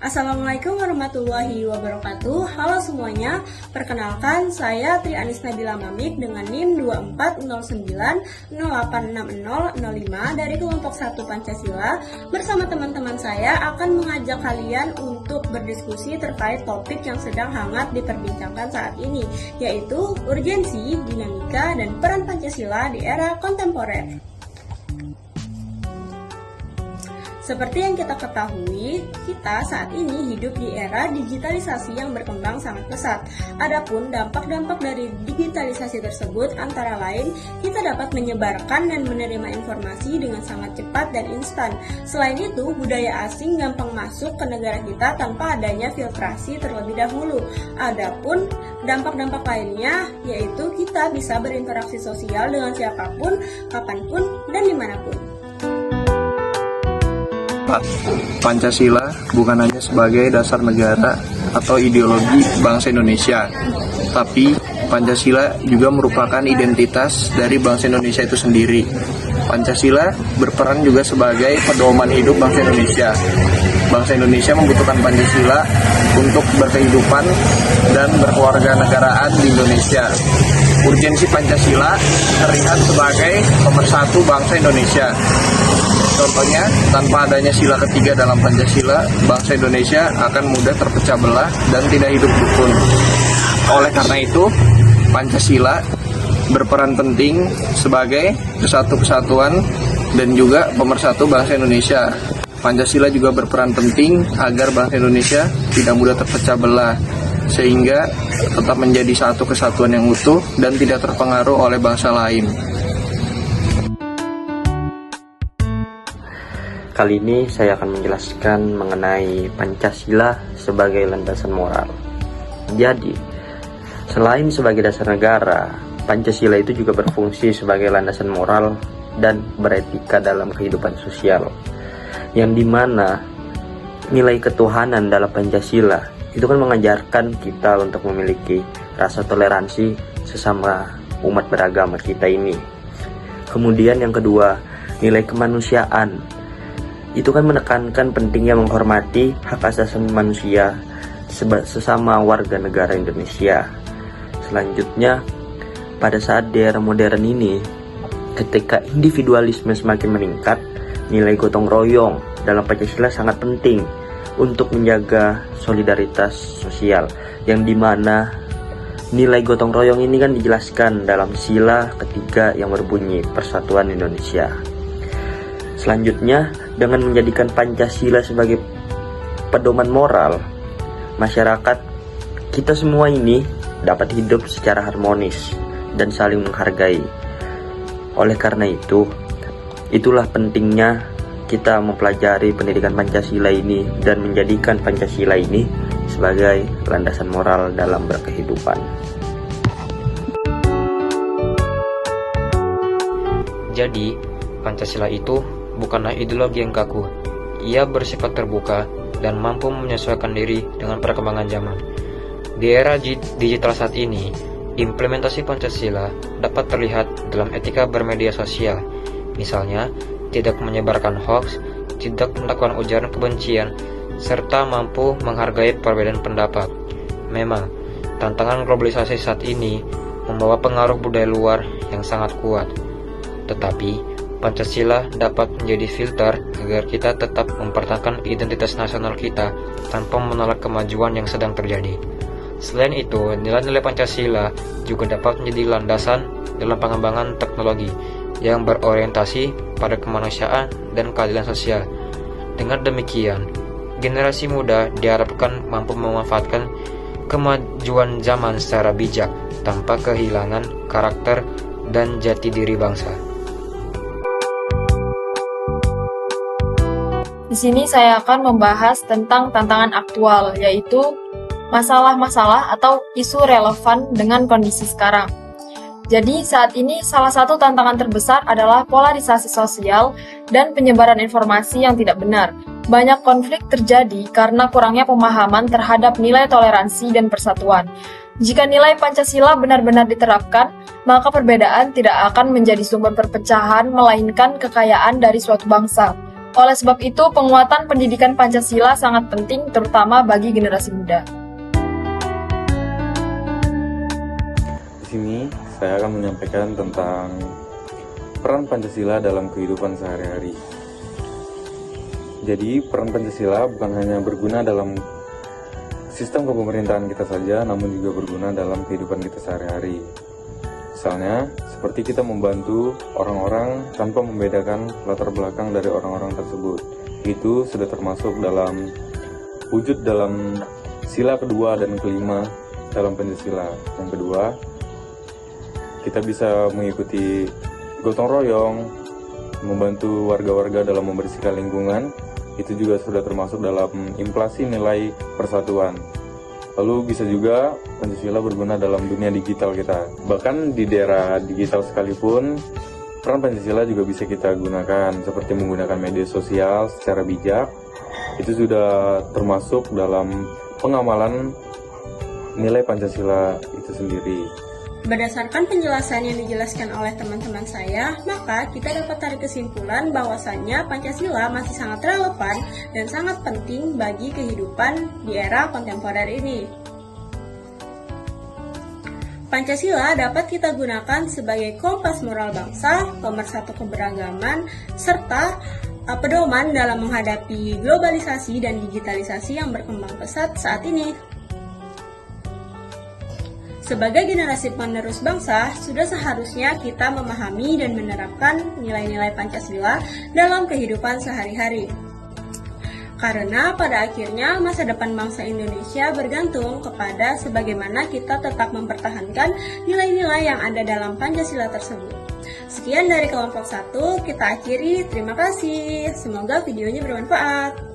Assalamualaikum warahmatullahi wabarakatuh. Halo semuanya, perkenalkan saya Tri Anis Nabila Mamik dengan NIM 2409086005 dari kelompok 1 Pancasila. Bersama teman-teman saya akan mengajak kalian untuk berdiskusi terkait topik yang sedang hangat diperbincangkan saat ini, yaitu urgensi, dinamika, dan peran Pancasila di era kontemporer. Seperti yang kita ketahui, kita saat ini hidup di era digitalisasi yang berkembang sangat pesat. Adapun dampak-dampak dari digitalisasi tersebut antara lain, kita dapat menyebarkan dan menerima informasi dengan sangat cepat dan instan. Selain itu, budaya asing gampang masuk ke negara kita tanpa adanya filtrasi terlebih dahulu. Adapun dampak-dampak lainnya, yaitu kita bisa berinteraksi sosial dengan siapapun, kapanpun, dan dimanapun. Pancasila bukan hanya sebagai dasar negara atau ideologi bangsa Indonesia, tapi Pancasila juga merupakan identitas dari bangsa Indonesia itu sendiri. Pancasila berperan juga sebagai pedoman hidup bangsa Indonesia. Bangsa Indonesia membutuhkan Pancasila untuk berkehidupan dan berkewarganegaraan di Indonesia. Urgensi Pancasila terlihat sebagai pemersatu bangsa Indonesia. Contohnya, tanpa adanya sila ketiga dalam Pancasila, bangsa Indonesia akan mudah terpecah belah dan tidak hidup rukun. Oleh karena itu, Pancasila berperan penting sebagai kesatuan dan juga pemersatu bangsa Indonesia. Pancasila juga berperan penting agar bangsa Indonesia tidak mudah terpecah belah, sehingga tetap menjadi satu kesatuan yang utuh dan tidak terpengaruh oleh bangsa lain. Kali ini saya akan menjelaskan mengenai Pancasila sebagai landasan moral. Jadi, selain sebagai dasar negara, Pancasila itu juga berfungsi sebagai landasan moral dan beretika dalam kehidupan sosial. Yang dimana nilai ketuhanan dalam Pancasila itu kan mengajarkan kita untuk memiliki rasa toleransi sesama umat beragama kita ini. Kemudian yang kedua, nilai kemanusiaan. Itu kan menekankan pentingnya menghormati hak asasi manusia sesama warga negara Indonesia. Selanjutnya, pada saat di era modern ini, ketika individualisme semakin meningkat, nilai gotong royong dalam Pancasila sangat penting untuk menjaga solidaritas sosial, yang dimana nilai gotong royong ini kan dijelaskan dalam sila ketiga yang berbunyi Persatuan Indonesia. Selanjutnya, dengan menjadikan Pancasila sebagai pedoman moral, masyarakat kita semua ini dapat hidup secara harmonis dan saling menghargai. Oleh karena itu, itulah pentingnya kita mempelajari pendidikan Pancasila ini dan menjadikan Pancasila ini sebagai landasan moral dalam berkehidupan. Jadi, Pancasila itu bukanlah ideologi yang kaku. Ia bersifat terbuka dan mampu menyesuaikan diri dengan perkembangan zaman. Di era digital saat ini, implementasi Pancasila dapat terlihat dalam etika bermedia sosial. Misalnya, tidak menyebarkan hoaks, tidak melakukan ujaran kebencian, serta mampu menghargai perbedaan pendapat. Memang, tantangan globalisasi saat ini membawa pengaruh budaya luar yang sangat kuat. Tetapi, Pancasila dapat menjadi filter agar kita tetap mempertahankan identitas nasional kita tanpa menolak kemajuan yang sedang terjadi. Selain itu, nilai-nilai Pancasila juga dapat menjadi landasan dalam pengembangan teknologi yang berorientasi pada kemanusiaan dan keadilan sosial. Dengan demikian, generasi muda diharapkan mampu memanfaatkan kemajuan zaman secara bijak tanpa kehilangan karakter dan jati diri bangsa. Di sini saya akan membahas tentang tantangan aktual, yaitu masalah-masalah atau isu relevan dengan kondisi sekarang. Jadi saat ini salah satu tantangan terbesar adalah polarisasi sosial dan penyebaran informasi yang tidak benar. Banyak konflik terjadi karena kurangnya pemahaman terhadap nilai toleransi dan persatuan. Jika nilai Pancasila benar-benar diterapkan, maka perbedaan tidak akan menjadi sumber perpecahan, melainkan kekayaan dari suatu bangsa. Oleh sebab itu, penguatan pendidikan Pancasila sangat penting terutama bagi generasi muda. Di sini saya akan menyampaikan tentang peran Pancasila dalam kehidupan sehari-hari. Jadi, peran Pancasila bukan hanya berguna dalam sistem kepemerintahan kita saja, namun juga berguna dalam kehidupan kita sehari-hari. Misalnya, seperti kita membantu orang-orang tanpa membedakan latar belakang dari orang-orang tersebut. Itu sudah termasuk dalam wujud dalam sila kedua dan kelima dalam Pancasila. Yang kedua, kita bisa mengikuti gotong royong, membantu warga-warga dalam membersihkan lingkungan. Itu juga sudah termasuk dalam inflasi nilai persatuan. Lalu bisa juga Pancasila berguna dalam dunia digital kita. Bahkan di daerah digital sekalipun, peran Pancasila juga bisa kita gunakan, seperti menggunakan media sosial secara bijak. Itu sudah termasuk dalam pengamalan nilai Pancasila itu sendiri. Berdasarkan penjelasan yang dijelaskan oleh teman-teman saya, maka kita dapat tarik kesimpulan bahwasannya Pancasila masih sangat relevan dan sangat penting bagi kehidupan di era kontemporer ini. Pancasila dapat kita gunakan sebagai kompas moral bangsa, pemersatu keberagaman, serta pedoman dalam menghadapi globalisasi dan digitalisasi yang berkembang pesat saat ini. Sebagai generasi penerus bangsa, sudah seharusnya kita memahami dan menerapkan nilai-nilai Pancasila dalam kehidupan sehari-hari. Karena pada akhirnya masa depan bangsa Indonesia bergantung kepada sebagaimana kita tetap mempertahankan nilai-nilai yang ada dalam Pancasila tersebut. Sekian dari kelompok 1, kita akhiri. Terima kasih. Semoga videonya bermanfaat.